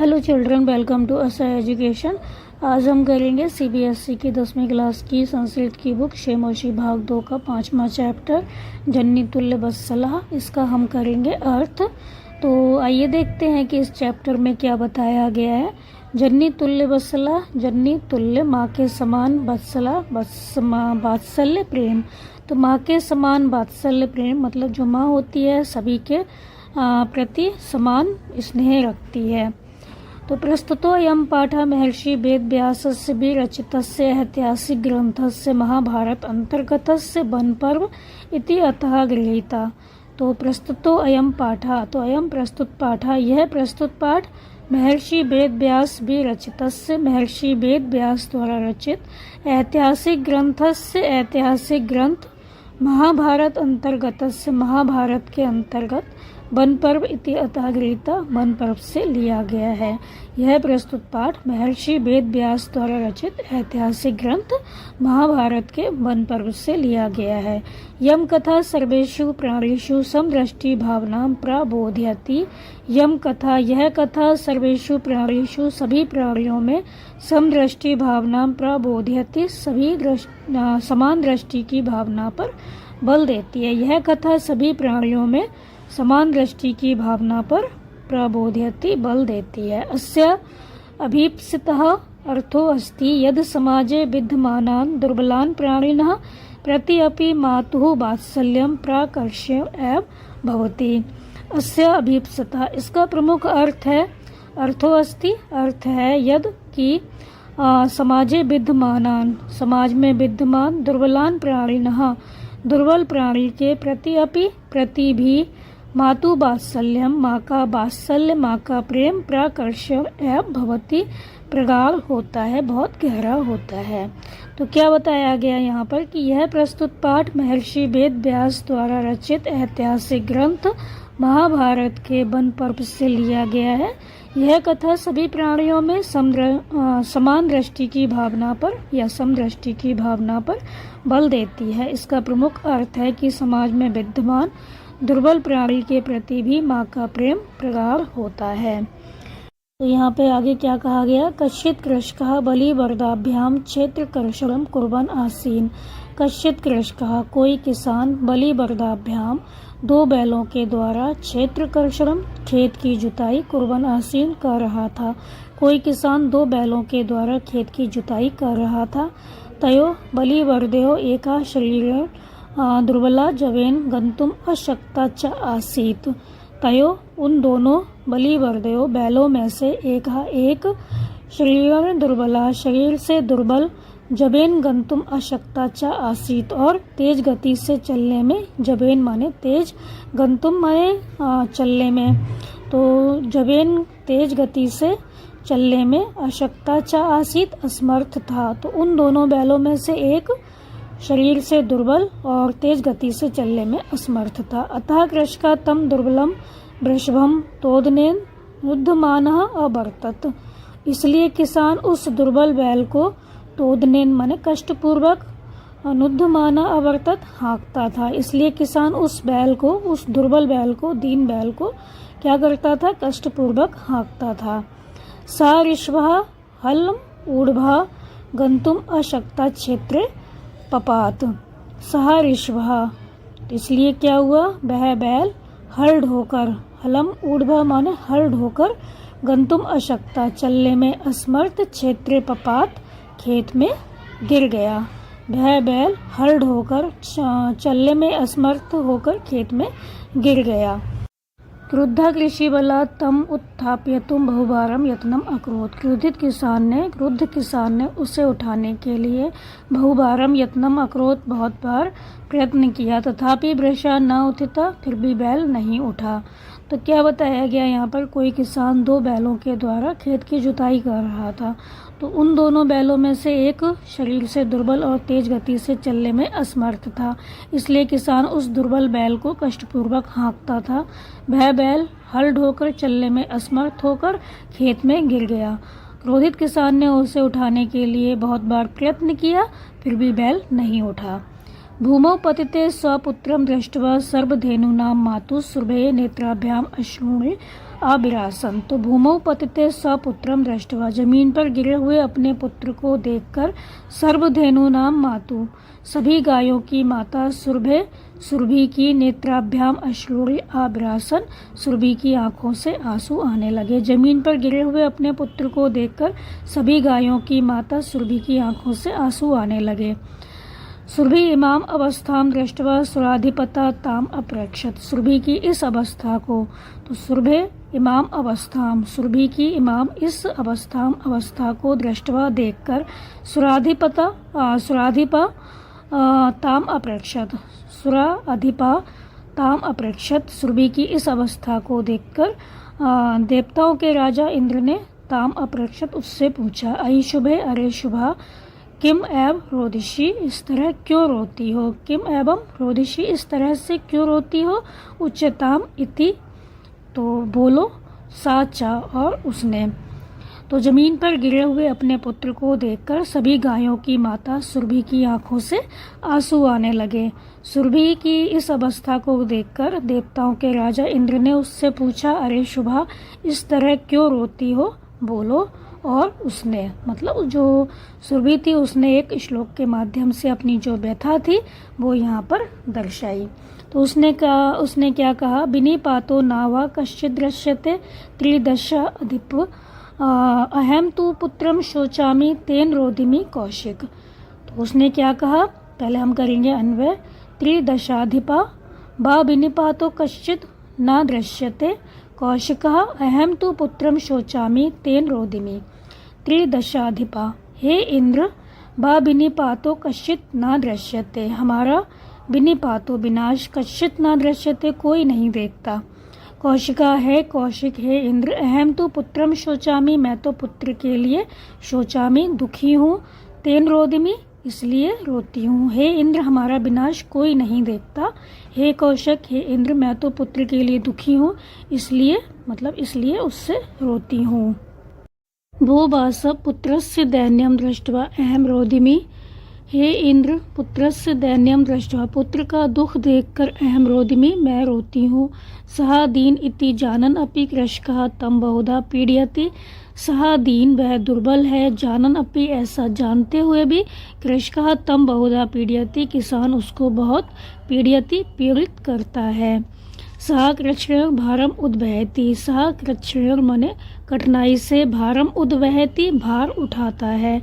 Hello children, welcome to Asa education. आज हम करेंगे सीबीएसई की 10वीं क्लास की संस्कृत की बुक शेमोशी भाग 2 का 5वां चैप्टर जन्नी तुल्य बत्सला। इसका हम करेंगे अर्थ। तो आइए देखते हैं कि इस चैप्टर में क्या बताया गया है। जन्नी तुल्य बत्सला, जन्नी तुल्य माँ के समान, बत्सला वात्सल्य प्रेम। तो माँ के समान वात्सल्य प्रेम मतलब जो माँ होती है सभी के प्रति समान स्नेह रखती है। तो प्रस्तुतोऽयं पाठः महर्षि वेदव्यासस्य विरचितस्य ऐतिहासिक ग्रंथस्य महाभारत अंतर्गतस्य वन पर्व इति अतः गृहीता। तो प्रस्तुतोऽयं पाठः, तो अयं प्रस्तुत पाठः, यह प्रस्तुत पाठ महर्षि वेदव्यास विरचितस्य, महर्षि वेदव्यास द्वारा रचित ऐतिहासिक ग्रंथस्य, ऐतिहासिक ग्रंथ महाभारत अंतर्गतस्य, महाभारत के अंतर्गत वन पर्व इति अतः गृहीता, वन पर्व से लिया गया है। यह प्रस्तुत पाठ महर्षि वेदव्यास द्वारा रचित ऐतिहासिक ग्रंथ महाभारत के वन पर्व से लिया गया है। यम कथा सर्वेषु प्राणिषु समदृष्टि भावनां प्रबोधयति। यम कथा, यह कथा सर्वेषु प्राणिषु सभी प्राणियों में समदृष्टि भावनां प्रबोधयति, सभी समान दृष्टि की भावना पर बल देती है। यह कथा सभी प्राणियों में समान दृष्टि की भावना पर प्रबोधयति, बल देती है। अस्य अभीप्सितः अर्थो अस्ति यद समाजे विद्यमानान् दुर्बलान् प्राणिनः प्रति अपि मातुः वात्सल्यं प्राकर्ष्य एव भवति। अस्य अभीप्सितः, इसका प्रमुख अर्थ है, अर्थो अस्ति अर्थ है यद कि समाजे विद्यमानान्, समाज में विद्यमान, दुर्बलान् प्राणिनः, दुर्बल प्राणी के प्रति अपि, प्रति भी, मातु वात्सल्यम, माँ का वात्सल्य, माँ का प्रेम, प्राकर्ष्य एव भवति, प्रगाढ़ होता है, बहुत गहरा होता है। तो क्या बताया गया यहाँ पर कि यह प्रस्तुत पाठ महर्षि वेदव्यास द्वारा रचित ऐतिहासिक ग्रंथ महाभारत के वन पर्व से लिया गया है। यह कथा सभी प्राणियों में समान दृष्टि की भावना पर या समदृष्टि की भावना पर बल देती है। इसका प्रमुख अर्थ है कि समाज में विद्यमान दुर्बल प्राणी के प्रति भी माँ का प्रेम प्रगाढ़ होता है। तो यहाँ पे आगे क्या कहा गया, कश्चित् कृषकः बलिवर्दाभ्याम क्षेत्र कर्षणम कुर्वन् आसीन। कश्चित् कृषकः, कोई किसान, बलिवर्दाभ्याम, 2 बैलों के द्वारा, क्षेत्र कर्षणम, खेत की जुताई, कुर्वन् आसीन, कर रहा था। कोई किसान 2 बैलों के द्वारा खेत की जुताई कर रहा था। तयो बलिवर्दयो एका शरीरेण दुर्बला जवेन गंतुम अशक्ता च आसीत। तयो, उन दोनों, बलिवर्दयो, बैलों में से एक शरीर दुर्बला, शरीर से दुर्बल, जबेन गंतुम अशक्ता च आसीत, और तेज गति से चलने में, जबेन माने तेज, गंतुम माने चलने में, तो जबेन तेज गति से चलने में, अशक्ता च आसीत असमर्थ था। तो उन दोनों बैलों में से एक शरीर से दुर्बल और तेज गति से चलने में असमर्थ था। अतः कृषका तम दुर्बलम वृषभम तोदनेन युद्धमानः अवर्तत। इसलिए किसान उस दुर्बल बैल को तोदनेन माने कष्टपूर्वक, अनुद्धमाना अवर्तत हाँकता था। इसलिए किसान उस बैल को, उस दुर्बल बैल को, दीन बैल को क्या करता था, कष्टपूर्वक हाँकता था। सा ऋषभः हलम ऊढ़भः गंतुम अशक्ता क्षेत्रे पपात। सह ऋषभः, इसलिए क्या हुआ, वह बैल हल ढोकर, हलम ऊढ़भः माने हल ढोकर, गंतुम अशक्ता, चलने में असमर्थ, क्षेत्रे पपात, खेत में गिर गया। वह बैल हल ढोकर चलने में असमर्थ होकर खेत में गिर गया। क्रुद्ध कृषि बला तम उत्थाप्यतुम बहुबारम यत्नम अकरोत्। क्रुद्ध किसान ने उसे उठाने के लिए बहुबारम यत्नम अकरोत्, बहुत बार प्रयत्न किया, तथापि वृषा न उत्थिता, फिर भी बैल नहीं उठा। तो क्या बताया गया यहाँ पर, कोई किसान 2 बैलों के द्वारा खेत की जुताई कर रहा था। तो उन दोनों बैलों में से एक शरीर से दुर्बल और तेज गति से चलने में असमर्थ था। इसलिए किसान उस दुर्बल बैल को कष्टपूर्वक हाँकता था। वह बैल हल ढोकर चलने में असमर्थ होकर खेत में गिर गया। क्रोधित किसान ने उसे उठाने के लिए बहुत बार प्रयत्न किया, फिर भी बैल नहीं उठा। भूमौ पतिते स्वपुत्रं दृष्ट्वा सर्वधेनूनां मातुः शुभे नेत्राभ्याम अश्रूणि आबिरासन। तो भूमौ पतिते सपुत्रम दृष्ट्वा, जमीन पर गिरे हुए अपने पुत्र को देखकर, सर्वधेनूनां मातु, सभी गायों की माता, सुरभे, सुरभि की नेत्राभ्याम अश्रुरि आबिरासन, सुरभि की आंखों से आंसू आने लगे। जमीन पर गिरे हुए अपने पुत्र को देखकर सभी गायों की माता सुरभि की आंखों से आंसू आने लगे। सुरभि इमाम अवस्थाम दृष्ट्वा सुराधिपता ताम अप्रेक्षत, सुरभि की इस अवस्था को, तो सुरभि इमाम अवस्थाम, सुरभि की इमाम इस अवस्था को दृष्ट्वा देखकर, सुराधिपा ताम अप्रेक्षत, सुराधिपा ताम अप्रेक्षत, सुरभि की इस अवस्था को देखकर देवताओं के राजा इंद्र ने ताम अप्रेक्षत उससे पूछा, अयि शुभे, अरे शुभा, किम एव रोदिशी, इस तरह क्यों रोती हो, किम एवं रोदिशी, इस तरह से क्यों रोती हो, उच्चताम इति, तो बोलो, साचा, और उसने। तो जमीन पर गिरे हुए अपने पुत्र को देखकर सभी गायों की माता सुरभि की आंखों से आंसू आने लगे। सुरभि की इस अवस्था को देखकर देवताओं के राजा इंद्र ने उससे पूछा, अरे शुभा, इस तरह क्यों रोती हो, बोलो, और उसने, मतलब जो सुरभि थी उसने एक श्लोक के माध्यम से अपनी जो व्यथा थी वो यहाँ पर दर्शाई। तो उसने क्या कहा, बिनिपातो नावा कश्चित् दृश्यते त्रिदशा अधिप, अहम तु पुत्रम शोचामि तेन रोदिमि कौशिक। तो उसने क्या कहा, पहले हम करेंगे अन्वय। त्रिदशाधिपा बा बिनिपातो कश्चित् न दृश्यते कौशिकः अहम तु पुत्रम शोचामि तेन रोदिमि। त्रिदशाधिपा, हे इंद्र, बा बिनिपातो कश्चित् न दृश्यते, हमारा बिनिपातो विनाश, कश्चित् न दृश्यते कोई नहीं देखता, कौशिका है कौशिक, है इंद्र, अहम तो पुत्रम शोचामी, मैं तो पुत्र के लिए शोचामी दुखी हूँ, तेन रोदिमी, इसलिए रोती हूँ, हे इंद्र हमारा विनाश कोई नहीं देखता, हे कौशिक, हे इंद्र मैं तो पुत्र के लिए दुखी हूँ, इसलिए उससे रोती हूँ। भूवास पुत्रस्य दैन्यम दृष्ट्वा अहम रोदिमी, हे इंद्र पुत्रस्य दैन्यम दृष्ट्वा, पुत्र का दुख देखकर अहम रोदिमी, मैं रोती हूँ। सहा दीन इति जानन अपि कृषकः तम बहुधा पीड़यति, सहा दीन वह दुर्बल है, जानन अपि ऐसा जानते हुए भी, कृषकः तम बहुधा पीड़यति किसान उसको बहुत पीड़यति पीड़ित करता है। सहा कृच्छ्रेण भारम उद्वहति, सहा कृच्छ्रेण मने कठिनाई से, भारम उद्वहति भार उठाता है।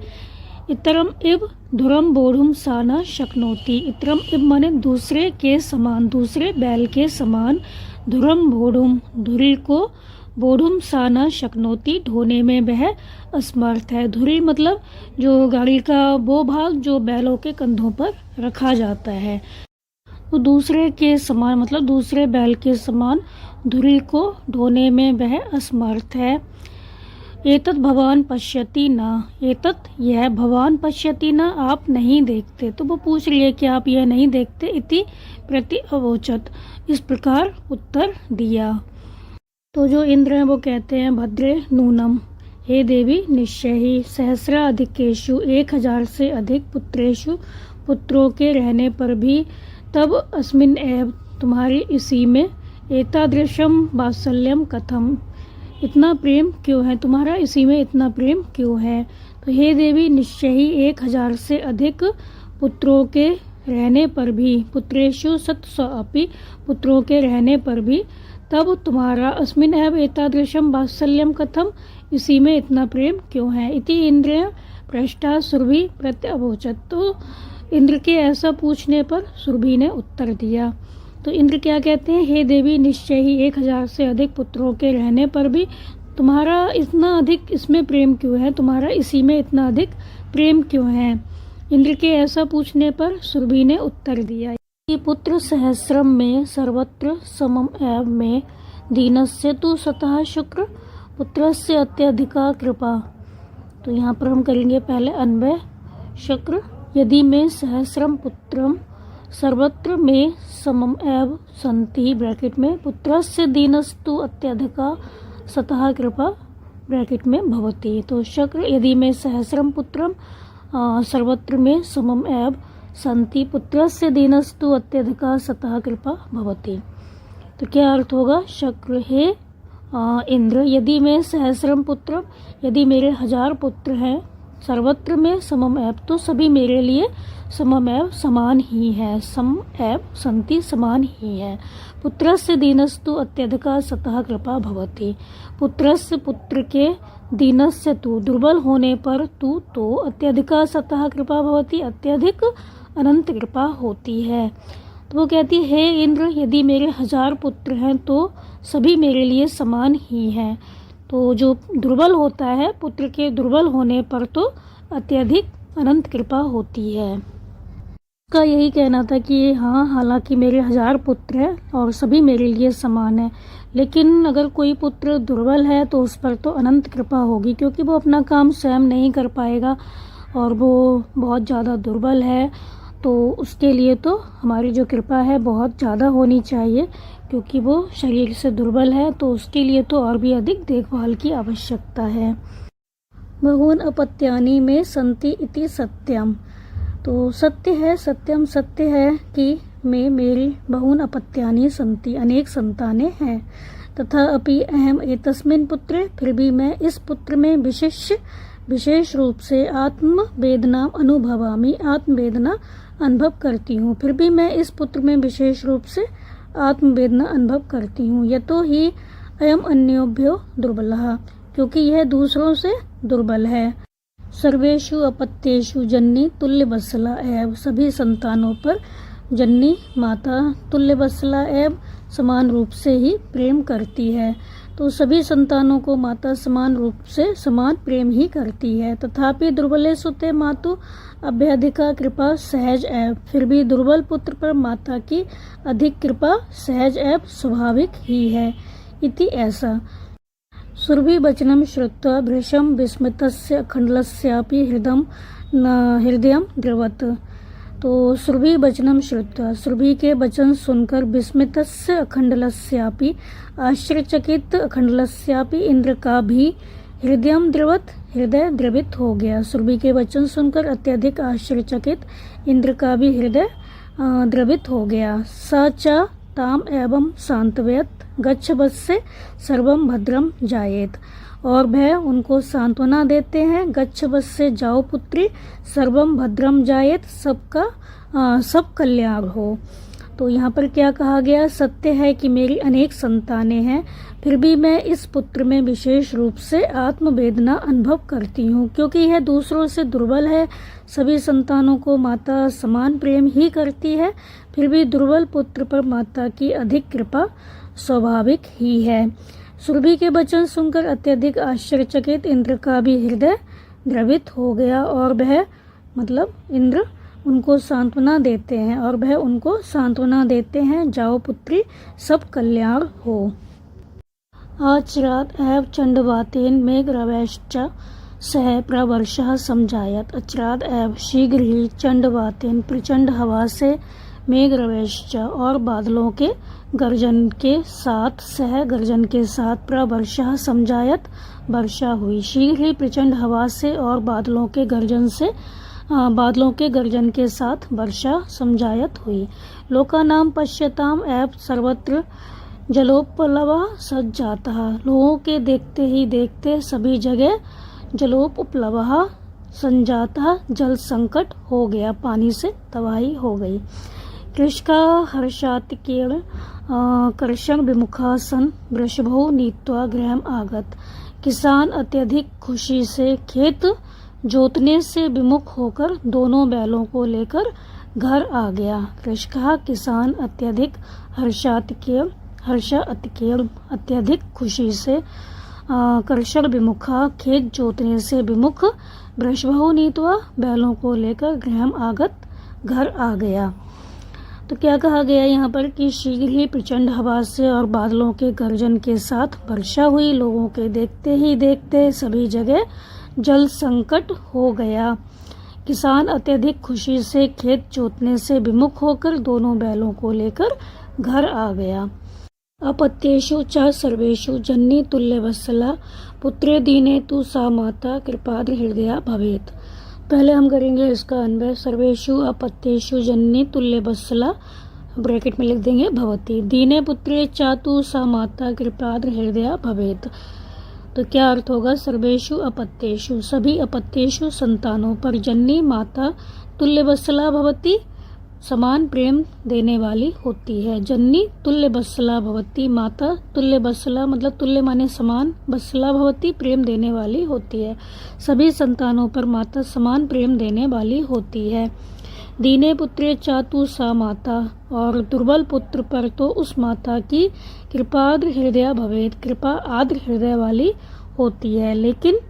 इतरम इव धुरम बोढ़ुम सा न शक्नोति, इतरम इव मने दूसरे के समान, दूसरे बैल के समान, धुरम बोढ़ुम धुरी को, बोढ़ुम सा न शक्नोति ढोने में वह असमर्थ है। धुरी मतलब जो गाड़ी का वो भाग जो बैलों के कंधों पर रखा जाता है, तो दूसरे के समान मतलब दूसरे बैल के समान धुरी को ढोने में वह असमर्थ है। एतत् भवान पश्यति न, एतत् यह, भवान पश्यति न आप नहीं देखते, तो वो पूछ रही है कि आप यह नहीं देखते, इति प्रति अवोचत, इस प्रकार उत्तर दिया। तो जो इंद्र हैं वो कहते हैं, भद्रे नूनम, हे देवी निश्चय ही, सहस्राधिकेषु 1000 से अधिक पुत्रेषु, पुत्रों के रहने पर भी, तब अस्मिन् एव तुम्हारी इसी में, एतादृशम वात्सल्यम कथम, इतना प्रेम क्यों है, तुम्हारा इसी में इतना प्रेम क्यों है। तो हे देवी निश्चय ही 1000 से अधिक पुत्रों के रहने पर भी, पुत्रेषु सत्स्व अपि, पुत्रों के रहने पर भी, तब तुम्हारा अस्मिन् एव एतादृशम वात्सल्यम कथम, इसी में इतना प्रेम क्यों है। इति इंद्रिय पृष्ठा सुरभि प्रत्यवोचत, तो इंद्र के ऐसा पूछने पर सुरभि ने उत्तर दिया। तो इंद्र क्या कहते हैं, हे देवी निश्चय ही 1000 से अधिक पुत्रों के रहने पर भी तुम्हारा इतना अधिक इसमें प्रेम क्यों है, तुम्हारा इसी में इतना अधिक प्रेम क्यों है। इंद्र के ऐसा पूछने पर सुरभि ने उत्तर दिया कि पुत्र सहस्रम में सर्वत्र समम एव में, दीनस्य तु सतः शुक्र, पुत्रस्य अत्यधिका कृपा। तो यहाँ पर हम करेंगे पहले अन्वय। शुक्र यदि में सहस्रम पुत्रम सर्वत्र में समम एव संति, ब्रैकेट में पुत्रस्य दीनस्तु अत्यधिका सतः कृपा ब्रैकेट में भवति। तो शुक्र यदि में सहस्रम पुत्रम सर्वत्र में समम एव संति, पुत्रस्य दीनस्तु अत्यधिका सतः कृपा भवति। तो क्या अर्थ होगा, शुक्र हे इंद्र यदि मैं सहस्रम पुत्र, यदि मेरे 1000 पुत्र हैं, सर्वत्र में समम एव, तो सभी मेरे लिए समम एव समान ही है, सम एव संति समान ही है। पुत्रस्य दीनस्तु अत्यधिका सतः कृपा भवति, पुत्रस्य पुत्र के दीनस्य तु दुर्बल होने पर तू तो अत्यधिका सतः कृपा भवति, अत्यधिक अनंत कृपा होती है। तो वो कहती है हे इंद्र यदि मेरे 1000 पुत्र हैं तो सभी मेरे लिए समान ही हैं, तो जो दुर्बल होता है पुत्र के दुर्बल होने पर तो अत्यधिक अनंत कृपा होती है। उसका यही कहना था कि हाँ हालांकि मेरे 1000 पुत्र हैं और सभी मेरे लिए समान है, लेकिन अगर कोई पुत्र दुर्बल है तो उस पर तो अनंत कृपा होगी, क्योंकि वो अपना काम स्वयं नहीं कर पाएगा और वो बहुत ज़्यादा दुर्बल है, तो उसके लिए तो हमारी जो कृपा है बहुत ज़्यादा होनी चाहिए, क्योंकि वो शरीर से दुर्बल है, तो उसके लिए तो और भी अधिक देखभाल की आवश्यकता है। बहून अपत्यानि में संति इति सत्यम, तो सत्य है, सत्यम सत्य है कि मेरी बहून अपत्यानि संति, अनेक संतानें हैं। तथा अपि अहम एतस्मिन् पुत्रे, फिर भी मैं इस पुत्र में विशेष रूप से आत्म वेदना अनुभवामि, आत्म वेदना अनुभव करती हूँ, फिर भी मैं इस पुत्र में विशेष रूप से आत्मवेदना अनुभव करती हूँ। यतो ही अयम अन्योभ्यो दुर्बलः, क्योंकि यह दूसरों से दुर्बल है। सर्वेषु अपत्येषु जननी तुल्य वत्सला एव, सभी संतानों पर जननी माता तुल्य वत्सला एव समान रूप से ही प्रेम करती है, तो सभी संतानों को माता समान रूप से समान प्रेम ही करती है। तथापि दुर्बले सुते मातु अभ्यधिका कृपा सहज एव, फिर भी दुर्बल पुत्र पर माता की अधिक कृपा सहज एव स्वाभाविक ही है। इति ऐसा सुरभि वचनम श्रुत्वा भृशं विस्मितस्य अखंडलस्यापि हृदयं द्रवत, तो सुरभि वचनम श्रुत्वा, सुरभि के वचन सुनकर विस्मितस्य अखंडलस्यापि, आश्चर्यचकित अखंडलस्यापि इंद्र का भी हृदयं द्रवत, हृदय द्रवित हो गया। सुरभि के वचन सुनकर अत्यधिक आश्चर्यचकित इंद्र का भी हृदय द्रवित हो गया। स च ताम एवं सांत्वयत गच्छ वत्से सर्वं भद्रम जायेत, और वह उनको सांत्वना देते हैं, गच्छ वत्से जाओ पुत्री, सर्वं भद्रम जायेत, सब कल्याण हो। तो यहाँ पर क्या कहा गया, सत्य है कि मेरी अनेक संतानें हैं, फिर भी मैं इस पुत्र में विशेष रूप से आत्मवेदना अनुभव करती हूँ, क्योंकि यह दूसरों से दुर्बल है, सभी संतानों को माता समान प्रेम ही करती है, फिर भी दुर्बल पुत्र पर माता की अधिक कृपा स्वाभाविक ही है। सुरभि के वचन सुनकर अत्यधिक आश्चर्यचकित इंद्र का भी हृदय द्रवित हो गया, और वह मतलब इंद्र उनको सांत्वना देते हैं, और वह उनको सांत्वना देते हैं, जाओ पुत्री सब कल्याण हो। अचिराद एव चंडवातेन मेघरवैश्च सह प्रवर्षः समजायत, अचिराद एव शीघ्र ही चंडवातेन प्रचंड हवा से, मेघरवैश्च और बादलों के गर्जन के साथ, सह गर्जन के साथ, प्रवर्षः समजायत वर्षा हुई, शीघ्र ही प्रचंड हवा से और बादलों के गर्जन से, बादलों के गर्जन के साथ वर्षा समजायत हुई। लोकानां पश्यताम एव सर्वत्र जलोपप्लवः सज्जातः, लोगों के देखते ही देखते सभी जगह जलोपप्लवः संजातः, जल संकट हो गया, पानी से तबाही हो गई। कृषका हर्षातिकेण कर्षण विमुखा सन वृषभो नीत्वा गृहम् आगत, किसान अत्यधिक खुशी से खेत जोतने से विमुख होकर दोनों बैलों को लेकर घर आ गया। कृषका किसान अत्यधिक हर्षातिकेण अत्यधिक खुशी से, कर्षण विमुखा खेत जोतने से विमुख, वृषभो नीत्वा बैलों को लेकर गृहम् आगत घर आ गया। तो क्या कहा गया यहाँ पर कि शीघ्र ही प्रचंड हवा से और बादलों के गर्जन के साथ वर्षा हुई, लोगों के देखते ही देखते सभी जगह जल संकट हो गया। किसान अत्यधिक खुशी से खेत जोतने से विमुख होकर दोनों बैलों को लेकर घर आ गया। अपत्येषु च सर्वेषु जननी तुल्यवत्सला, पुत्रे दीने तु सा माता कृपाद्र हृदया भवेत्। पहले हम करेंगे इसका अन्वय। सर्वेषु अपत्येषु जननी तुल्यवत्सला, ब्रैकेट में लिख देंगे भवती। दीने पुत्रे चातु सा माता कृपाद्र हृदया भवेत। तो क्या अर्थ होगा? सर्वेषु अपत्येषु, सभी अपत्येषु संतानों पर जननी माता तुल्य वत्सला भवती, समान प्रेम देने वाली होती है। जननी तुल्य वत्सला भवती, माता तुल्य वत्सला मतलब तुल्य माने समान, वत्सला भवती प्रेम देने वाली होती है। सभी संतानों पर माता समान प्रेम देने वाली होती है। दीने पुत्रे चातु सा माता, और दुर्बल पुत्र पर तो उस माता की कृपाद्र हृदय भवेत, कृपा आद्र हृदय वाली होती है। लेकिन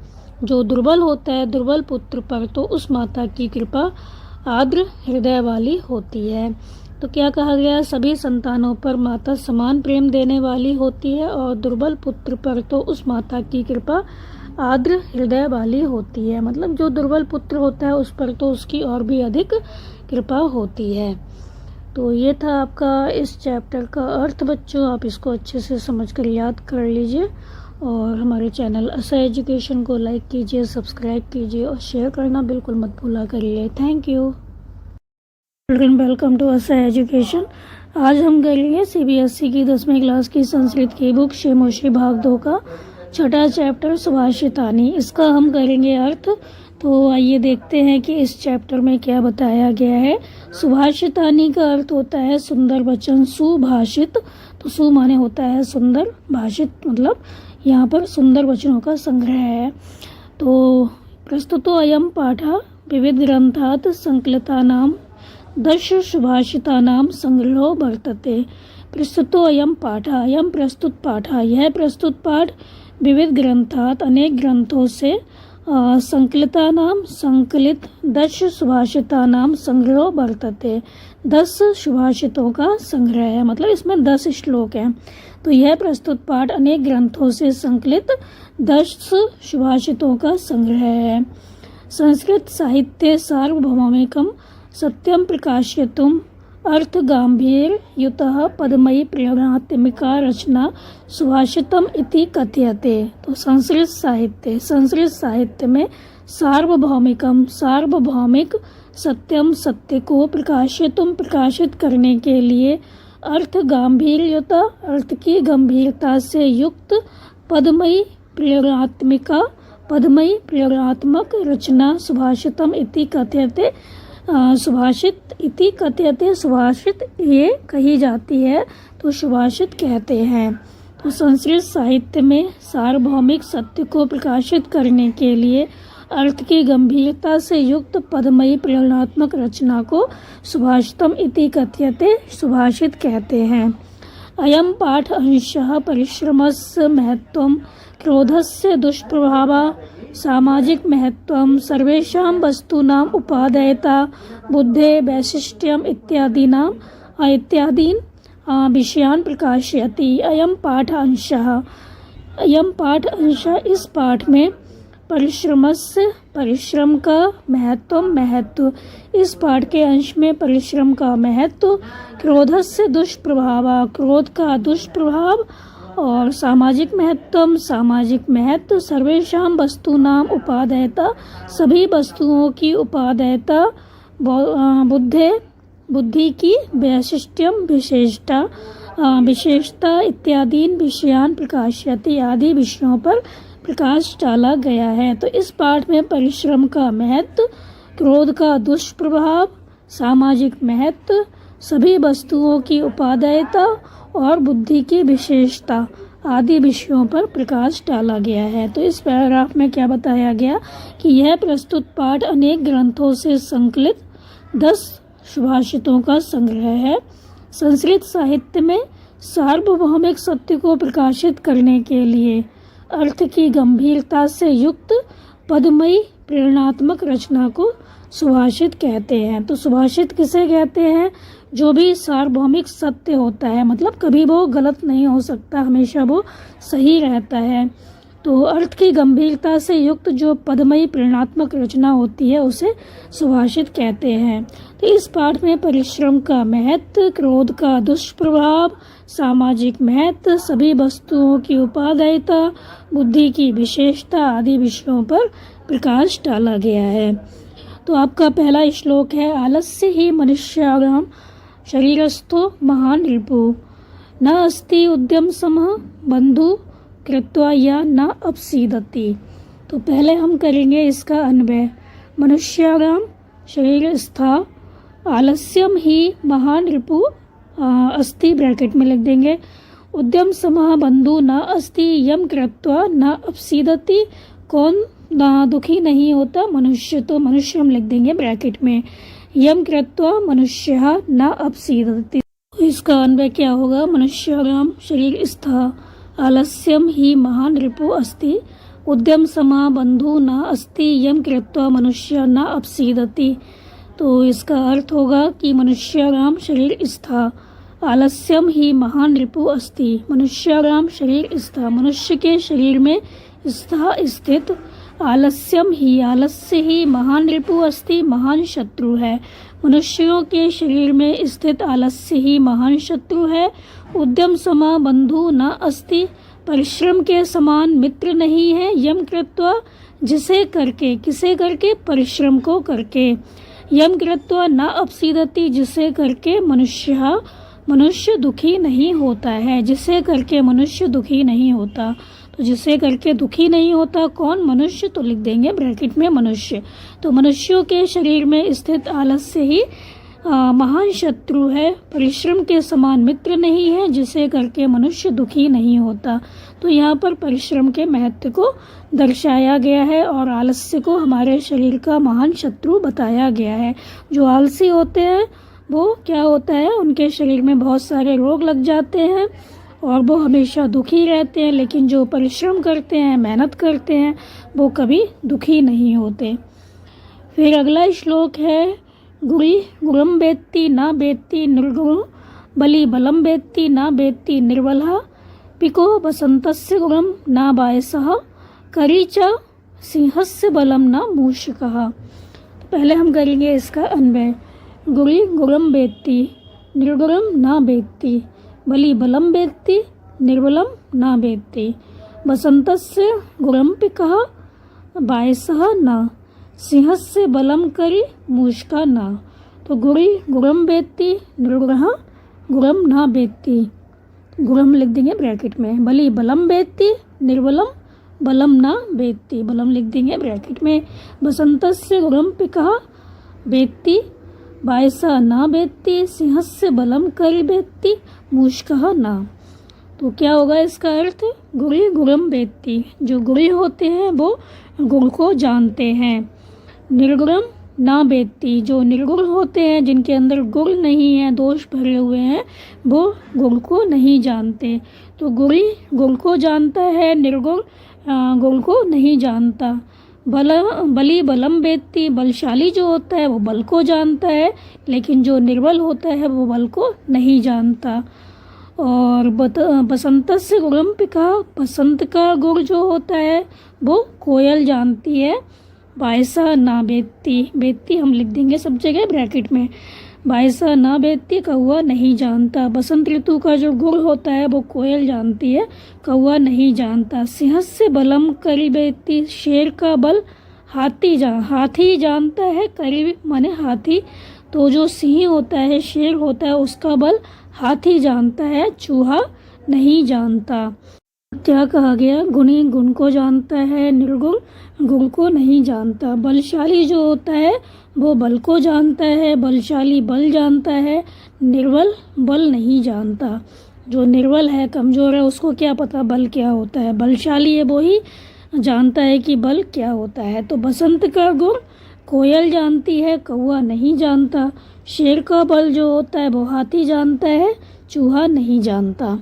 जो दुर्बल होता है, दुर्बल पुत्र पर तो उस माता की कृपा आद्र हृदय वाली होती है। तो क्या कहा गया? सभी संतानों पर माता समान प्रेम देने वाली होती है और दुर्बल पुत्र पर तो उस माता की कृपा आद्र हृदय वाली होती है। मतलब जो दुर्बल पुत्र होता है उस पर तो उसकी और भी अधिक कृपा होती है। तो ये था आपका इस चैप्टर का अर्थ बच्चों। आप इसको अच्छे से समझकर याद कर लीजिए और हमारे चैनल असा एजुकेशन को लाइक कीजिए, सब्सक्राइब कीजिए और शेयर करना बिल्कुल मत भूला करिए। Thank you children, welcome to Asa education. आज हम करेंगे CBSE की 10वीं क्लास की संस्कृत की बुक शेमोशी भाग 2 का छठा चैप्टर सुभाषितानी। इसका हम करेंगे अर्थ। तो आइए देखते हैं कि इस चैप्टर में क्या बताया गया है। सुभाषितानी का अर्थ होता है सुंदर वचन, सुभाषित। तो सु माने होता है सुंदर, भाषित मतलब यहाँ पर सुंदर वचनों का संग्रह है। तो प्रस्तुतो अयम पाठः विविध ग्रंथात् संकलितानां दश सुभाषितानां संग्रहो वर्तते। प्रस्तुतो अयम पाठः, अयम प्रस्तुत पाठः, यह प्रस्तुत पाठ विविध ग्रंथात् अनेक ग्रंथों से संकलितानां संकलित 10 सुभाषितानां संग्रहो वर्तते। 10 सुभाषितों का संग्रह है, मतलब इसमें 10 श्लोक हैं। तो यह प्रस्तुत पाठ अनेक ग्रंथों से संकलित 10 सुभाषितों का संग्रह है। संस्कृत साहित्य सार्वभौमिकम सत्यम प्रकाशयितुम अर्थ गांभीर्य युतः पद्मयी प्रेरणात्मिका रचना सुभाषितम इति कथ्यते। तो संस्कृत साहित्य में सार्वभौमिकम, सार्वभौमिक, सत्यम, सत्य को प्रकाशितुम, प्रकाशित करने के लिए अर्थ गांभीर्यता, अर्थ की गंभीरता से युक्त पद्मयी प्रेरणात्मिका, पद्मयी प्रेरणात्मक रचना सुभाषितम इति कथ्यते। सुभाषित इति कथ्यते, सुभाषित ये कही जाती है तो सुभाषित कहते हैं। तो संस्कृत साहित्य में सार्वभौमिक सत्य को प्रकाशित करने के लिए अर्थ की गंभीरता से युक्त पद्मयी प्रेरणात्मक रचना को सुभाषितम इति कथ्यते, सुभाषित कहते हैं। अयम पाठ अंशः परिश्रमस्य महत्वं, क्रोधस्य दुष्प्रभावः, सामाजिक महत्वं, सर्वेषां वस्तूनां उपादेयता, बुद्धे वैशिष्ट्यम् इत्यादीन विषयान् प्रकाशयति। अयम पाठ अंशः, अयम पाठ अंशः, इस पाठ में परिश्रमस्य, परिश्रम का, महत्व, इस पाठ के अंश में परिश्रम का महत्व, क्रोधस्य दुष्प्रभाव, क्रोध का दुष्प्रभाव, और सामाजिक महत्व, सामाजिक महत्व, सर्वेषां वस्तूनां उपादेयता, सभी वस्तुओं की उपादेयता, बुद्धि की वैशिष्ट्यम, विशेषता, विशेषता इत्यादीन विषयान् प्रकाशयति, आदि विषयों पर प्रकाश डाला गया है। तो इस पाठ में परिश्रम का महत्व, क्रोध का दुष्प्रभाव, सामाजिक महत्व, सभी वस्तुओं की उपादेयता और बुद्धि की विशेषता आदि विषयों पर प्रकाश डाला गया है। तो इस पैराग्राफ में क्या बताया गया कि यह प्रस्तुत पाठ अनेक ग्रंथों से संकलित 10 सुभाषितों का संग्रह है। संस्कृत साहित्य में सार्वभौमिक सत्य को प्रकाशित करने के लिए अर्थ की गंभीरता से युक्त पद्मयी प्रेरणात्मक रचना को सुभाषित कहते हैं। तो सुभाषित किसे कहते हैं? जो भी सार्वभौमिक सत्य होता है, मतलब कभी वो गलत नहीं हो सकता, हमेशा वो सही रहता है। तो अर्थ की गंभीरता से युक्त जो पद्मयी प्रेरणात्मक रचना होती है उसे सुभाषित कहते हैं। तो इस पाठ में परिश्रम का महत्व, क्रोध का दुष्प्रभाव, सामाजिक महत्व, सभी वस्तुओं की उपादेयता, बुद्धि की विशेषता आदि विषयों पर प्रकाश डाला गया है। तो आपका पहला श्लोक है, आलस्य ही मनुष्याणां शरीरस्थो महान रिपु न अस्ति उद्यम समः बंधु कृत्वा या न अपसीदति। तो पहले हम करेंगे इसका अन्वय। मनुष्याणाम शरीरस्था आलस्यम ही महान रिपु अस्ति ब्रैकेट में लिख देंगे। उद्यम समः बंधु न अस्ति यम कृत्वा न अपसीदति। कौन दुखी नहीं होता? मनुष्य। तो मनुष्य हम लिख देंगे ब्रैकेट में। यम कृत्वा मनुष्यः न अपसीदति। इसका अन्वय क्या होगा? मनुष्याणाम शरीरस्था आलस्यम ही महान रिपु अस्ति उद्यम समः बंधु न अस्ति यम कृत्वा मनुष्य न अपसीदति। तो इसका अर्थ होगा कि मनुष्याणाम शरीरस्था आलस्यम ही महान रिपु अस्ति। मनुष्याणाम शरीरस्था मनुष्य के शरीर में स्था स्थित आलस्यम ही आलस्य ही महान रिपु अस्ति महान शत्रु है। मनुष्यों के शरीर में स्थित आलस्य ही महान शत्रु है। उद्यम समः बंधु न अस्ति परिश्रम के समान मित्र नहीं है। यम कृत्वा जिसे करके किसे करके? परिश्रम को करके। यम कृत्वा न अपसीदति जिसे करके मनुष्य दुखी नहीं होता है। जिसे करके मनुष्य दुखी नहीं होता। तो जिसे करके दुखी नहीं होता कौन? मनुष्य। तो लिख देंगे ब्रैकेट में मनुष्य। तो मनुष्यों के शरीर में स्थित आलस्य ही महान शत्रु है। परिश्रम के समान मित्र नहीं है जिसे करके मनुष्य दुखी नहीं होता। तो यहाँ पर परिश्रम के महत्व को दर्शाया गया है और आलस्य को हमारे शरीर का महान शत्रु बताया गया है। जो आलसी होते हैं वो क्या होता है? उनके शरीर में बहुत सारे रोग लग जाते हैं और वो हमेशा दुखी रहते हैं। लेकिन जो परिश्रम करते हैं, मेहनत करते हैं, वो कभी दुखी नहीं होते। फिर अगला श्लोक है गुरी गुरम वेत्ति न वेत्ति निर्गुण बलि बलम वेत्ति न वेत्ति निर्बलः पिको बसंतस्य गुरम न बायसः करी च सिंहस्य बलम न मूषकः। पहले हम करेंगे इसका अन्वय। गुरी गुरम वेत्ति निर्गुणम न वेत्ति बलि बलम वेत्ति निर्बलम न वेत्ति बसंतस्य गुरम पिकः बायसः न सिंहस्य बलम करी मूषका न। तो गुरी गुरम वेत्ति निर्गुणः गुरम न वेत्ति। गुरम लिख देंगे ब्रैकेट में। बलि बलम वेत्ति निर्बलम बलम न वेत्ति। बलम लिख देंगे ब्रैकेट में। बसंतस्य गुरम पिकः वेत्ति बायसः न वेत्ति सिंहस्य बलम करी वेत्ति मूषकः न। तो क्या होगा इसका अर्थ? गुरी गुरम वेत्ति जो गुरी होते हैं वो गुण को जानते हैं। निर्गुणम ना वेत्ति जो निर्गुण होते हैं जिनके अंदर गुण नहीं है, दोष भरे हुए हैं, वो गुण को नहीं जानते। तो गुणी गुण को जानता है, निर्गुण गुण को नहीं जानता। बली बलम वेत्ति बलशाली जो होता है वो बल को जानता है, लेकिन जो निर्बल होता है वो बल को नहीं जानता। और बसंत से गुणम पिका बसंत का गुण जो होता है वो कोयल जानती है। बायसा ना बेत्ती, बेत्ती हम लिख देंगे सब जगह ब्रैकेट में। बायसा ना बेत्ती कौवा नहीं जानता। बसंत ऋतु का जो गुण होता है वो कोयल जानती है, कौवा नहीं जानता। सिंह से बलम करी बेत्ती शेर का बल हाथी जानता है। करी माने हाथी, तो जो सिंह होता है शेर होता है उसका बल हाथी जानता है, चूहा नहीं जानता। क्या कहा गया? गुणी गुण को जानता है, निर्गुण गुण को नहीं जानता। बलशाली जो होता है वो बल को जानता है, बलशाली बल जानता है, निर्बल बल नहीं जानता। जो निर्बल है, कमजोर है, उसको क्या पता बल क्या होता है। बलशाली है वो ही जानता है कि बल क्या होता है। तो बसंत का गुण कोयल जानती है, कौवा नहीं जानता। शेर का बल जो होता है वो हाथी जानता है, चूहा नहीं जानता।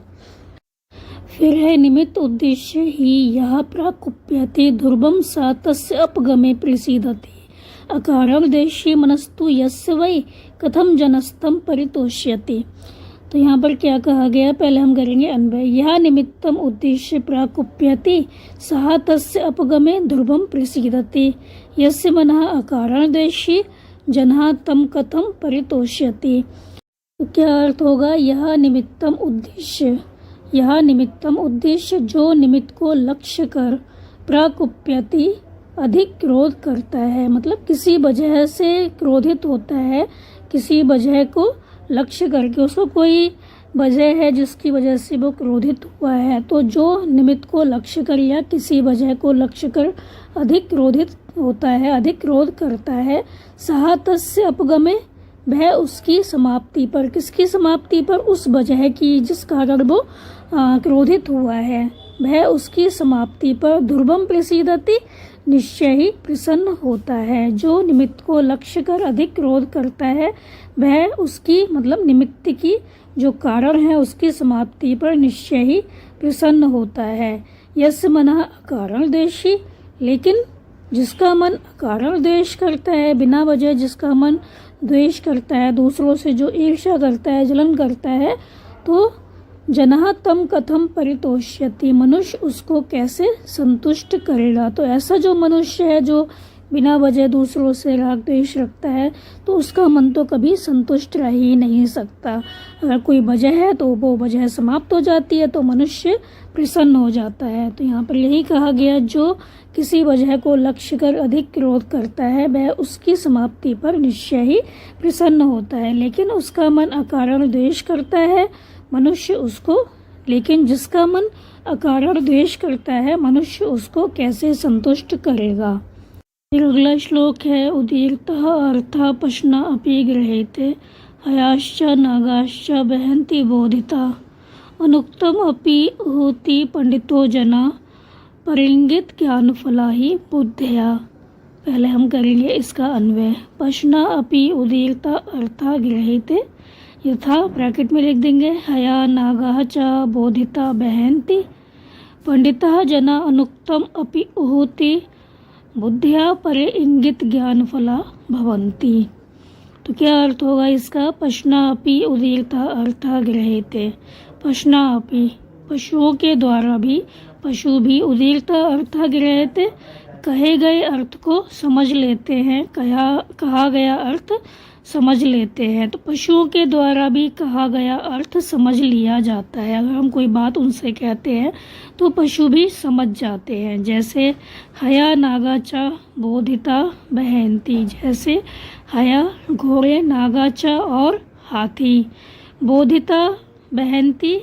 फिर है निमित्त उद्देश्य ही यह प्राकुप्यते ध्रुवम सा तस्य अपगमे प्रसीदति अकारण देशी मनस्तु यस्य वै कथम जनस्तम परितोष्यति। तो यहाँ पर क्या कहा गया? पहले हम करेंगे अन्वय। यह निमित्तम उद्देश्य प्राकुप्यते सह तस्य अपगमे ध्रुवम प्रसीदति यस्य मनः अकारण देशी जनः तम कथम परितोष्यति। तो क्या अर्थ होगा? यह निमित्तम उद्देश्य, यह निमित्तम उद्देश्य जो निमित्त को लक्ष्य कर प्राकुप्यति अधिक क्रोध करता है, मतलब किसी वजह से क्रोधित होता है, किसी वजह को लक्ष्य करके, उसको कोई वजह है जिसकी वजह से वो क्रोधित हुआ है। तो जो निमित्त को लक्ष्य कर या किसी वजह को लक्ष्य कर अधिक क्रोधित होता है, अधिक क्रोध करता है, सहा तस्य अपगमे, वह उसकी समाप्ति पर, किसकी समाप्ति पर, उस वजह की जिस कारण वो क्रोधित हुआ है, वह उसकी समाप्ति पर ध्रुवम प्रसीदति, निश्चय ही प्रसन्न होता है। जो निमित्त को लक्ष्य कर अधिक क्रोध करता है वह उसकी मतलब निमित्त की जो कारण है उसकी समाप्ति पर निश्चय ही प्रसन्न होता है। यस्य मनः अकारण द्वेषी, लेकिन जिसका मन अकारण द्वेष करता है, बिना वजह जिसका मन द्वेष करता है, दूसरों से जो ईर्ष्या करता है, जलन करता है, तो जनः तम कथम परितोष्यति, मनुष्य उसको कैसे संतुष्ट करेगा। तो ऐसा जो मनुष्य है जो बिना वजह दूसरों से राग द्वेष रखता है, तो उसका मन तो कभी संतुष्ट रह ही नहीं सकता। अगर कोई वजह है तो वो वजह समाप्त हो जाती है तो मनुष्य प्रसन्न हो जाता है। तो यहाँ पर यही कहा गया, जो किसी वजह को लक्ष्य कर अधिक क्रोध करता है वह उसकी समाप्ति पर निश्चय ही प्रसन्न होता है। लेकिन उसका मन अकारण द्वेष करता है मनुष्य उसको, लेकिन जिसका मन अकारण द्वेष करता है मनुष्य उसको कैसे संतुष्ट करेगा। फिर अगला श्लोक है, उदीर्तः अर्थः पश्ना अपि गृह्यते, हयाश्च नागाश्च वहन्ति बोधिता, अनुक्तम अपि होति पंडितो जना, परिंगित ज्ञान फला ही बुद्धया। पहले हम करेंगे इसका अन्वय। पश्ना अपि उदीर्ता अर्थः गृह्यते, यथा ब्रैकेट में लिख देंगे, हया नागाः च बोधिता वहन्ति, पंडितः जना अनुक्तम अपि होति बुद्धिया परे इंगित ज्ञान फला भवन्ति। तो क्या अर्थ होगा इसका। पश्ना अपि उदीर्ता अर्थः गृह्यते, पश्ना अपि पशुओं के द्वारा भी, पशु भी उदीर्ता अर्थः गृह्यते कहे गए अर्थ को समझ लेते हैं, कहा गया अर्थ समझ लेते हैं। तो पशुओं के द्वारा भी कहा गया अर्थ समझ लिया जाता है। अगर हम कोई बात उनसे कहते हैं तो पशु भी समझ जाते हैं। जैसे हया नागाचा बोधिता बहंती, जैसे हया घोड़े, नागाचा और हाथी, बोधिता बहंती,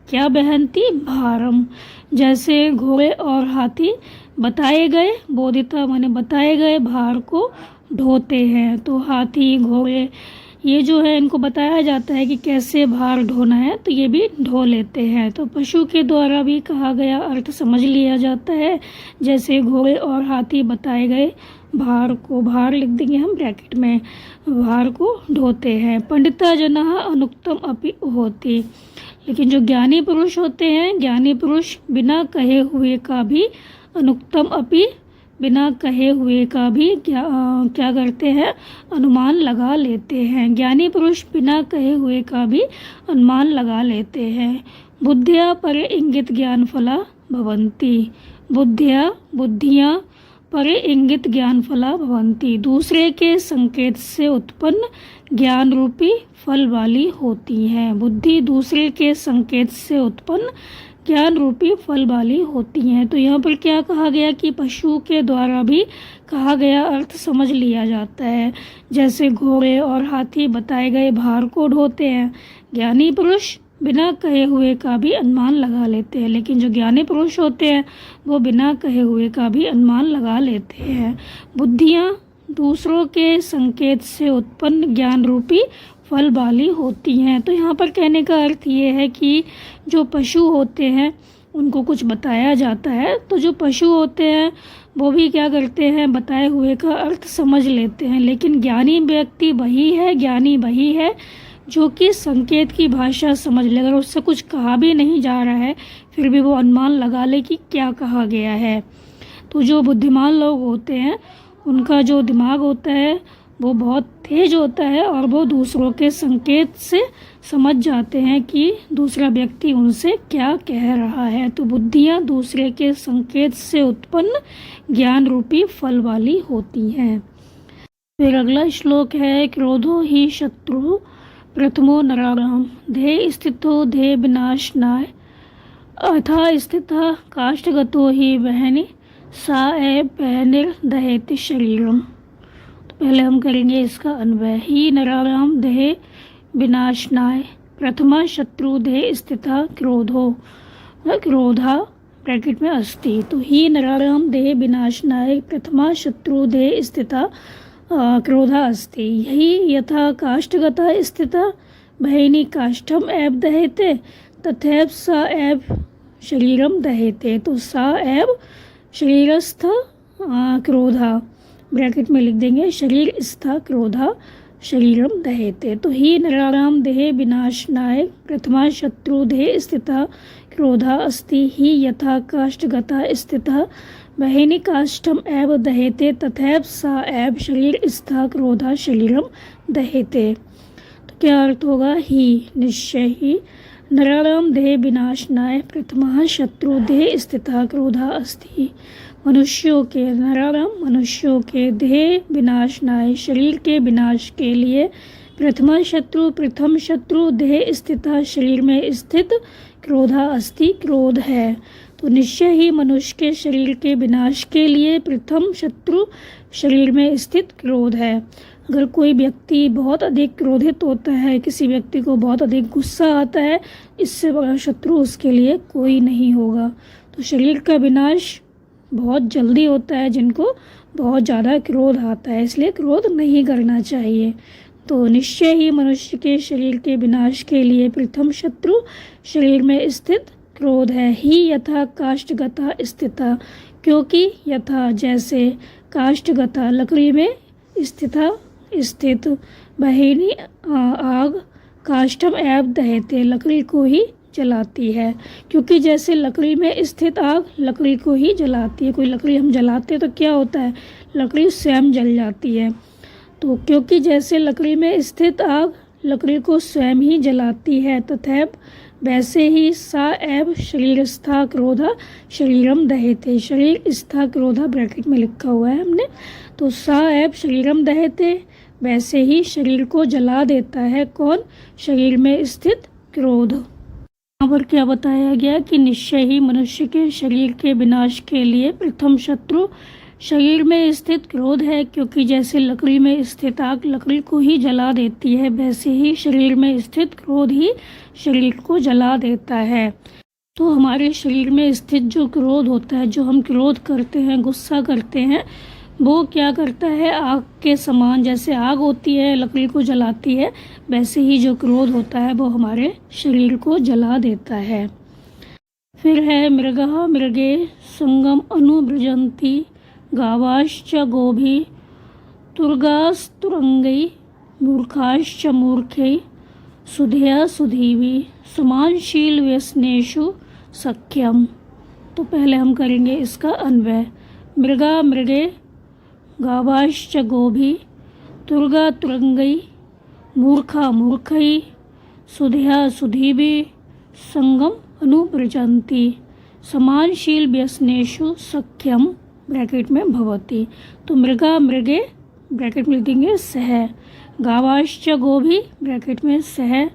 क्या बहंती, भारम, जैसे घोड़े और हाथी बताए गए, बोधिता माने बताए गए भार को ढोते हैं। तो हाथी घोड़े ये जो है इनको बताया जाता है कि कैसे भार ढोना है, तो ये भी ढो लेते हैं। तो पशु के द्वारा भी कहा गया अर्थ समझ लिया जाता है। जैसे घोड़े और हाथी बताए गए भार को, भार लिख देंगे हम ब्रैकेट में, भार को ढोते हैं। पंडिता जनः अनुक्तम अपि होति, लेकिन जो ज्ञानी पुरुष होते हैं, ज्ञानी पुरुष बिना कहे हुए का भी, अनुक्तम अपि बिना कहे हुए का भी क्या करते हैं, अनुमान लगा लेते हैं। ज्ञानी पुरुष बिना कहे हुए का भी अनुमान लगा लेते हैं। बुद्धिया परे इंगित ज्ञान फला भवन्ति, बुद्धियाँ परे इंगित ज्ञान फला भवन्ति, दूसरे के संकेत से उत्पन्न ज्ञान रूपी फल वाली होती हैं। बुद्धि दूसरे के संकेत से उत्पन्न ज्ञान रूपी फल वाली होती हैं। तो यहाँ पर क्या कहा गया कि पशु के द्वारा भी कहा गया अर्थ समझ लिया जाता है। जैसे घोड़े और हाथी बताए गए भार को ढोते हैं। ज्ञानी पुरुष बिना कहे हुए का भी अनुमान लगा लेते हैं, लेकिन जो ज्ञानी पुरुष होते हैं वो बिना कहे हुए का भी अनुमान लगा लेते हैं। बुद्धियाँ दूसरों के संकेत से उत्पन्न ज्ञान रूपी फल वाली होती हैं। तो यहाँ पर कहने का अर्थ ये है कि जो पशु होते हैं उनको कुछ बताया जाता है, तो जो पशु होते हैं वो भी क्या करते हैं, बताए हुए का अर्थ समझ लेते हैं। लेकिन ज्ञानी व्यक्ति वही है, ज्ञानी वही है जो कि संकेत की भाषा समझ ले। अगर उससे कुछ कहा भी नहीं जा रहा है फिर भी वो अनुमान लगा ले कि क्या कहा गया है। तो जो बुद्धिमान लोग होते हैं उनका जो दिमाग होता है वो बहुत तेज होता है और वो दूसरों के संकेत से समझ जाते हैं कि दूसरा व्यक्ति उनसे क्या कह रहा है। तो बुद्धियाँ दूसरे के संकेत से उत्पन्न ज्ञान रूपी फल वाली होती हैं। फिर अगला श्लोक है, क्रोधो ही शत्रु प्रथमो नराणाम, ध्येय स्थितो ध्येय विनाशनाय, अथा स्थितः काष्ठगतो ही वहनि, सा दहेति शरीरम। तो पहले हम करेंगे इसका अन्वय। ही नराणाम ध्येय विनाशनाय प्रथमा शत्रुदेह स्थिता क्रोधा ब्रैकेट में अस्ति। तो ही नराणां देह विनाशनाय प्रथमा शत्रुदेह स्थिता क्रोधा अस्ति। यही यथा काष्ठगता स्थिता बहिनी काष्ठम एव दहेते तथैव सा एव शरीरम दहेते। तो सा एव शरीरस्थ क्रोधा ब्रैकेट में लिख देंगे शरीर स्था क्रोधा शरीरम दहेते। तो ही नराणां देहे विनाशनाय प्रथमा शत्रुदेह स्थिता क्रोधा अस्ति। ही यथा काष्ठगता स्थिता बहिनी काष्ठम एव दहेते तथैव सा एव शरीर स्था क्रोधा शरीरम दहेते। तो क्या अर्थ होगा? ही निश्चय ही नराणां देह विनाशनाय प्रथमा शत्रुदेह स्थिता क्रोधा अस्ति। मनुष्यों के मनुष्यों के देह विनाशनाय शरीर के विनाश के लिए प्रथम शत्रु देह स्थिता शरीर में स्थित क्रोधा अस्ति क्रोध है। तो निश्चय ही मनुष्य के शरीर के विनाश के लिए प्रथम शत्रु शरीर में स्थित क्रोध है। अगर कोई व्यक्ति बहुत अधिक क्रोधित होता है, किसी व्यक्ति को बहुत अधिक गुस्सा आता है, इससे बड़ा शत्रु उसके लिए कोई नहीं होगा। तो शरीर का विनाश बहुत जल्दी होता है जिनको बहुत ज़्यादा क्रोध आता है, इसलिए क्रोध नहीं करना चाहिए। तो निश्चय ही मनुष्य के शरीर के विनाश के लिए प्रथम शत्रु शरीर में स्थित क्रोध है। ही यथा काष्ठगता स्थिता, क्योंकि यथा जैसे काष्ठगता लकड़ी में स्थित बहिनी आग काष्ठम एव दहेते लकड़ी को ही जलाती है। क्योंकि जैसे लकड़ी में स्थित आग लकड़ी को ही जलाती है। कोई लकड़ी हम जलाते हैं तो क्या होता है? लकड़ी स्वयं जल जाती है। तो क्योंकि जैसे लकड़ी में स्थित आग लकड़ी को स्वयं ही जलाती है तथैव वैसे ही सा एव शरीरस्था क्रोधा शरीरम दहेते। शरीर स्था क्रोधा ब्रैकेट में लिखा हुआ है हमने। तो सा एव शरीरम दहेते, वैसे ही शरीर को जला देता है कौन? शरीर में स्थित क्रोध। यहाँ पर क्या बताया गया कि निश्चय ही मनुष्य के शरीर के विनाश के लिए प्रथम शत्रु शरीर में स्थित क्रोध है। क्योंकि जैसे लकड़ी में स्थित आग लकड़ी को ही जला देती है, वैसे ही शरीर में स्थित क्रोध ही शरीर को जला देता है। तो हमारे शरीर में स्थित जो क्रोध होता है, जो हम क्रोध करते हैं, गुस्सा करते हैं, वो क्या करता है? आग के समान, जैसे आग होती है लकड़ी को जलाती है, वैसे ही जो क्रोध होता है वो हमारे शरीर को जला देता है। फिर है मृगः मृगे संगम अनुब्रजन्ति गावाश्च गोभी तुर्गास्तुरंगै मूर्खाश्च मूर्खै सुधया सुधीवी समानशील व्यसनेषु सख्यम। तो पहले हम करेंगे इसका अन्वय। मृगा मृगे गावाश्च गोभी तुर्गा तुरंगै मूर्खा मूर्खै सुधया सुधीवी संगम अनुब्रजन्ति समानशील व्यसनेषु सख्यम ब्रैकेट में भवति। तो मृगा मृगे ब्रैकेट में लिखेंगे सह, गावाश्च गोभी ब्रैकेट में सह,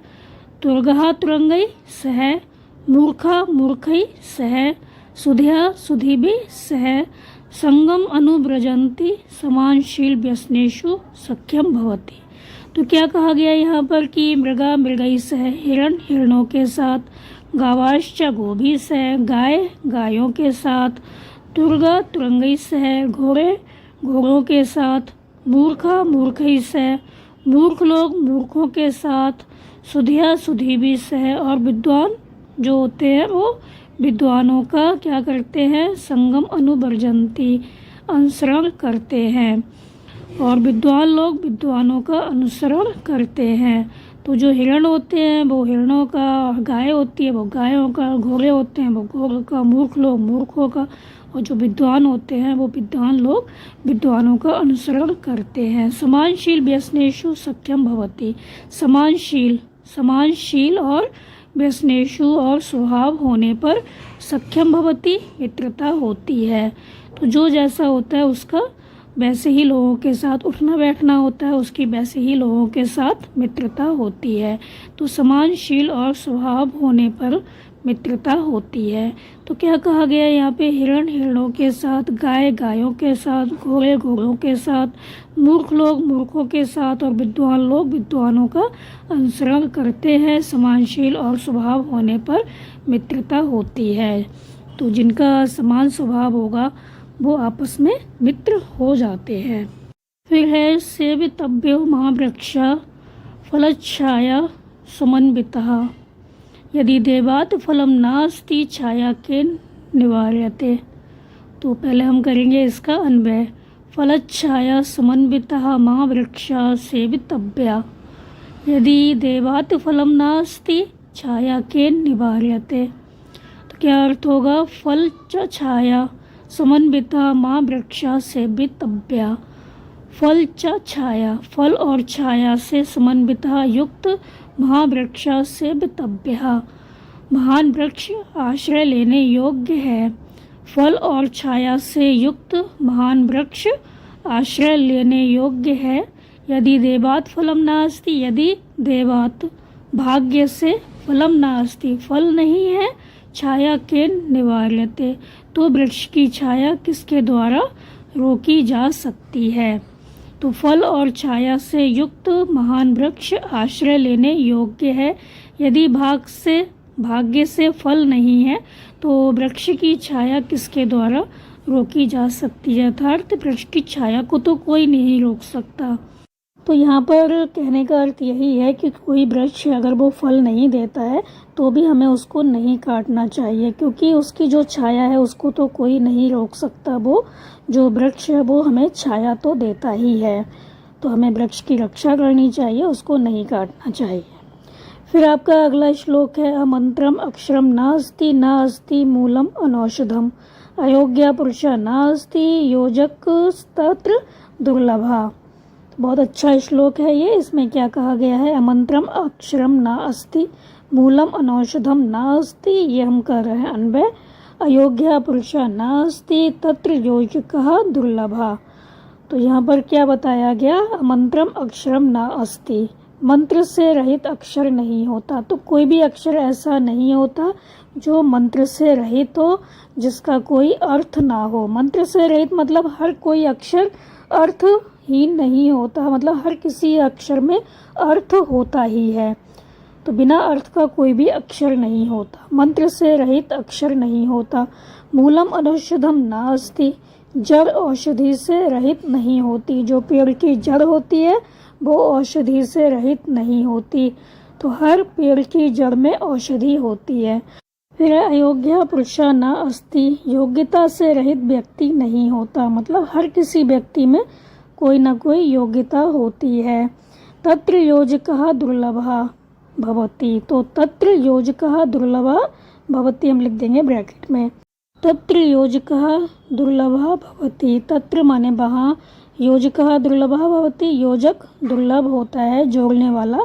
तुर्गः तुरंगै सह, मूर्खा मूर्खै सह, सुधया सुधीभि सह, संगम अनुब्रजन्ति समानशील व्यसनेषु सख्यम भवति। तो क्या कहा गया यहाँ पर कि मृगा मृगै सह हिरण हिरणों के साथ, गावाश्च गोभी सह गाय गायों के साथ, तुर्गा तुरंगै सह घोड़े घोड़ों के साथ, मूर्खा मूर्खै सह मूर्ख लोग मूर्खों के साथ, सुधिया सुधीवी सह और विद्वान जो होते हैं वो विद्वानों का क्या करते हैं? संगम अनुवर्जन्ति अनुसरण करते हैं। और विद्वान लोग विद्वानों का अनुसरण करते हैं। तो जो हिरण होते हैं वो हिरणों का, गाय होती है वो गायों का, घोड़े होते हैं वो घोड़ों का, मूर्ख लोग मूर्खों का, और जो विद्वान होते हैं वो विद्वान लोग विद्वानों का अनुसरण करते हैं। समानशील व्यसनेषु सख्यम भवति। समानशील और व्यसनेषु और स्वभाव होने पर सख्यम भवति मित्रता होती है। तो जो जैसा होता है उसका वैसे ही लोगों के साथ उठना बैठना होता है, उसकी वैसे ही लोगों के साथ मित्रता होती है। तो समानशील और स्वभाव होने पर मित्रता होती है। तो क्या कहा गया यहाँ पे, हिरण हिरणों के साथ, गाय गायों के साथ, घोड़े घोड़ों के साथ, मूर्ख लोग मूर्खों के साथ और विद्वान लोग विद्वानों का अनुसरण करते हैं। समानशील और स्वभाव होने पर मित्रता होती है। तो जिनका समान स्वभाव होगा वो आपस में मित्र हो जाते हैं। फिर है सेवितव्यो महावृक्षा फलच्छाया समन्वितः यदि देवात् फलम नास्ति छाया के निवार्यते। तो पहले हम करेंगे इसका अन्वय। फलच्छाया समन्वितः महावृक्षा सेवितव्या यदि देवात् फलम नास्ति छाया के निवार्यते। तो क्या अर्थ होगा, फल च छाया समन्वितः महावृक्षा सेवितव्या। फल च छाया, फल और छाया से समन्वितः युक्त महावृक्षा सेवितव्य, महान वृक्ष आश्रय लेने योग्य है। फल और छाया से युक्त महान वृक्ष आश्रय लेने योग्य है। यदि देवात् फलम नास्ति, यदि देवात् भाग्य से, फलम नास्ति फल नहीं है, छाया के निवार्यते तो वृक्ष की छाया किसके द्वारा रोकी जा सकती है। तो फल और छाया से युक्त महान वृक्ष आश्रय लेने योग्य है। यदि भाग्य से फल नहीं है तो वृक्ष की छाया किसके द्वारा रोकी जा सकती है, अर्थात वृक्ष की छाया को तो कोई नहीं रोक सकता। तो यहाँ पर कहने का अर्थ यही है कि कोई वृक्ष अगर वो फल नहीं देता है तो भी हमें उसको नहीं काटना चाहिए, क्योंकि उसकी जो छाया है उसको तो कोई नहीं रोक सकता। वो जो वृक्ष है वो हमें छाया तो देता ही है, तो हमें वृक्ष की रक्षा करनी चाहिए, उसको नहीं काटना चाहिए। फिर आपका अगला श्लोक है, अमंत्रम अक्षरम नास्ति नास्ति मूलम अनौषधम अयोग्य पुरुष नास्ति योजक तत्र दुर्लभा। बहुत अच्छा श्लोक है ये। इसमें क्या कहा गया है, अमंत्रम अक्षरम ना अस्ति मूलम अनौषधम नास्ति, ये हम कर रहे हैं अन्वय। अयोग्य पुरुष नास्ति तत्र योजकः दुर्लभा। तो यहाँ पर क्या बताया गया, मंत्रम अक्षरम ना अस्ति, मंत्र से रहित अक्षर नहीं होता। तो कोई भी अक्षर ऐसा नहीं होता जो मंत्र से रहित हो, जिसका कोई अर्थ ना हो। मंत्र से रहित मतलब हर कोई अक्षर अर्थहीन नहीं होता, मतलब हर किसी अक्षर में अर्थ होता ही है। तो बिना अर्थ का कोई भी अक्षर नहीं होता, मंत्र से रहित अक्षर नहीं होता। मूलम अनौषधम नास्ति, जड़ औषधि से रहित नहीं होती। जो पेड़ की जड़ होती है वो औषधि से रहित नहीं होती, तो हर पेड़ की जड़ में औषधि होती है। फिर अयोग्य पुरुष न अस्ति, योग्यता से रहित व्यक्ति नहीं होता, मतलब हर किसी व्यक्ति में कोई ना कोई योग्यता होती है। तत्र योजकः दुर्लभः भवति, तो तत्र योजकः दुर्लभः भवति हम लिख देंगे ब्रैकेट में। तत्र योजकः दुर्लभः भवति, तत्र माने वहाँ, योजकः दुर्लभः भवति योजक दुर्लभ होता है, जोड़ने वाला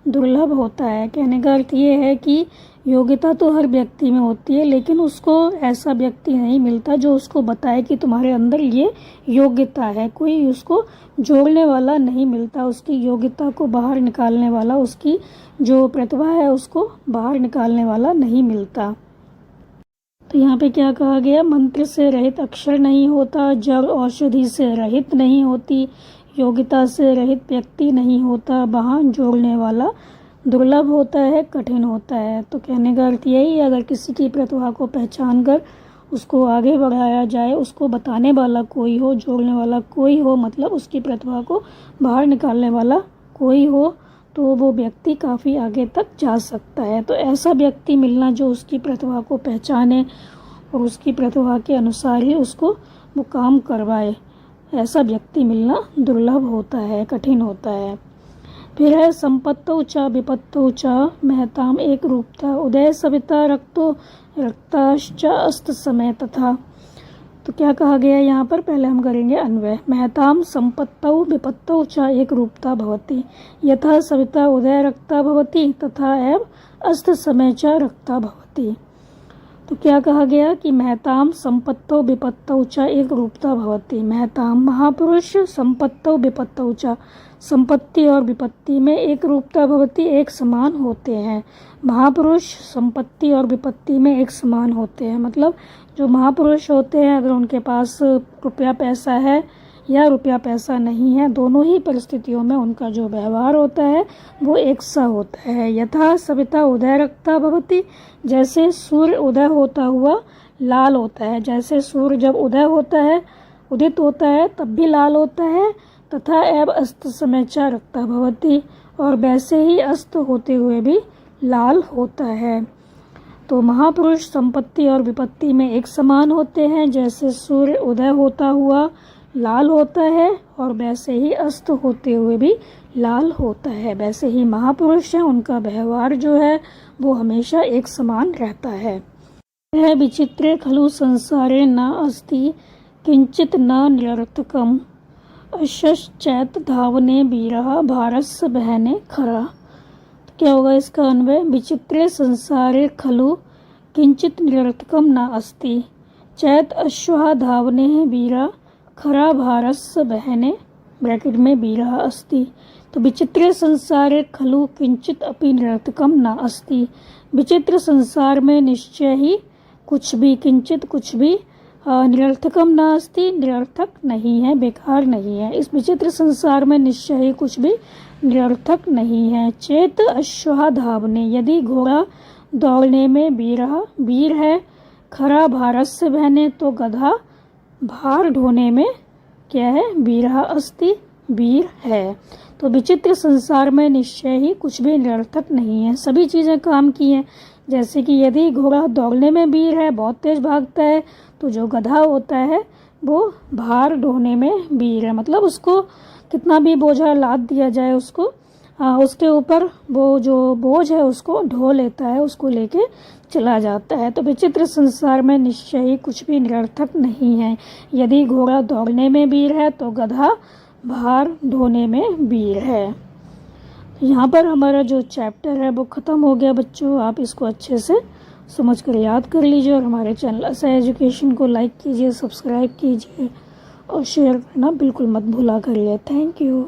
दुर्लभ होता है। कहने का अर्थ ये है कि योग्यता तो हर व्यक्ति में होती है, लेकिन उसको ऐसा व्यक्ति नहीं मिलता जो उसको बताए कि तुम्हारे अंदर ये योग्यता है। कोई उसको जोड़ने वाला नहीं मिलता, उसकी योग्यता को बाहर निकालने वाला, उसकी जो प्रतिभा है उसको बाहर निकालने वाला नहीं मिलता। तो यहाँ पे क्या कहा गया, मंत्र से रहित अक्षर नहीं होता, जड़ औषधि से रहित नहीं होती, योग्यता से रहित व्यक्ति नहीं होता, वहाँ जोड़ने वाला दुर्लभ होता है, कठिन होता है। तो कहने का अर्थ यही है, अगर किसी की प्रतिभा को पहचान कर उसको आगे बढ़ाया जाए, उसको बताने वाला कोई हो, जोड़ने वाला कोई हो, मतलब उसकी प्रतिभा को बाहर निकालने वाला कोई हो, तो वो व्यक्ति काफ़ी आगे तक जा सकता है। तो ऐसा व्यक्ति मिलना जो उसकी प्रतिभा को पहचाने और उसकी प्रतिभा के अनुसार ही उसको वो काम करवाए, ऐसा व्यक्ति मिलना दुर्लभ होता है, कठिन होता है। फिर है संपत्तौ च विपत्तौ च महताम एक रूपता उदय सविता रक्तो रक्ताश्च अस्त समय तथा। तो क्या कहा गया यहाँ पर, पहले हम करेंगे अन्वय। महताम संपत्तौ विपत्तौ च एक रूपता भवति यथा सविता उदय रक्ता भवति तथा एव अस्त समय च रक्ता भवति। तो क्या कहा गया कि महताम संपत्तौ विपत्तौ च एक रूपता भवति। महताम महापुरुष संपत्तौ विपत्तौ च, संपत्ति और विपत्ति में एक रूपता भवति, एक समान होते हैं। महापुरुष संपत्ति और विपत्ति में एक समान होते हैं, मतलब जो महापुरुष होते हैं अगर उनके पास रुपया पैसा है या रुपया पैसा नहीं है, दोनों ही परिस्थितियों में उनका जो व्यवहार होता है वो एक सा होता है। यथा सविता उदय रक्ता भवति, जैसे सूर्य उदय होता हुआ लाल होता है। जैसे सूर्य जब उदय होता है, उदित होता है, तब भी लाल होता है। तथा एव अस्त समय च रक्ता भवति, और वैसे ही अस्त होते हुए भी लाल होता है। तो महापुरुष संपत्ति और विपत्ति में एक समान होते हैं, जैसे सूर्य उदय होता हुआ लाल होता है और वैसे ही अस्त होते हुए भी लाल होता है। वैसे ही महापुरुष हैं, उनका व्यवहार जो है वो हमेशा एक समान रहता है। यह विचित्रे खलु संसारे न अस्ति किंचित न निरर्थकम, अश्चैत धावने वीरः भारस्य बहने खरा। तो क्या होगा इसका अन्वय? विचित्रे संसारे खलु किंचित निरर्थकम न अस्ति, चैत अश्वः धावने वीरा खरा भारस्य बहने ब्रैकेट में वीरः अस्ति। तो विचित्रे संसारे खलु किंचित अपि निरर्थकम न अस्ति, विचित्र संसार में निश्चय ही कुछ भी, किंचित कुछ भी, निरर्थकम न अस्ति निरर्थक नहीं है, बेकार नहीं है। इस विचित्र संसार में निश्चय ही कुछ भी निरर्थक नहीं है। चेत अश्वः धावने, यदि घोड़ा दौड़ने में वीर है। खरा भारस्य बहने, तो गधा भार ढोने में क्या है? वीरः अस्ति, वीर है। तो विचित्र संसार में निश्चय ही कुछ भी निरर्थक नहीं है, सभी चीज़ें काम की हैं। जैसे कि यदि घोड़ा दौड़ने में वीर है, बहुत तेज भागता है, तो जो गधा होता है वो भार ढोने में वीर है, मतलब उसको कितना भी बोझा लाद दिया जाए उसके ऊपर वो जो बोझ है उसको ढो लेता है, उसको लेके चला जाता है। तो विचित्र संसार में निश्चय ही कुछ भी निरर्थक नहीं है। यदि घोड़ा दौड़ने में वीर है तो गधा भार ढोने में वीर है। यहाँ पर हमारा जो चैप्टर है वो ख़त्म हो गया बच्चों। आप इसको अच्छे से समझ कर याद कर लीजिए और हमारे चैनल आशा एजुकेशन को लाइक कीजिए, सब्सक्राइब कीजिए और शेयर करना बिल्कुल मत भूला करिए। Thank you.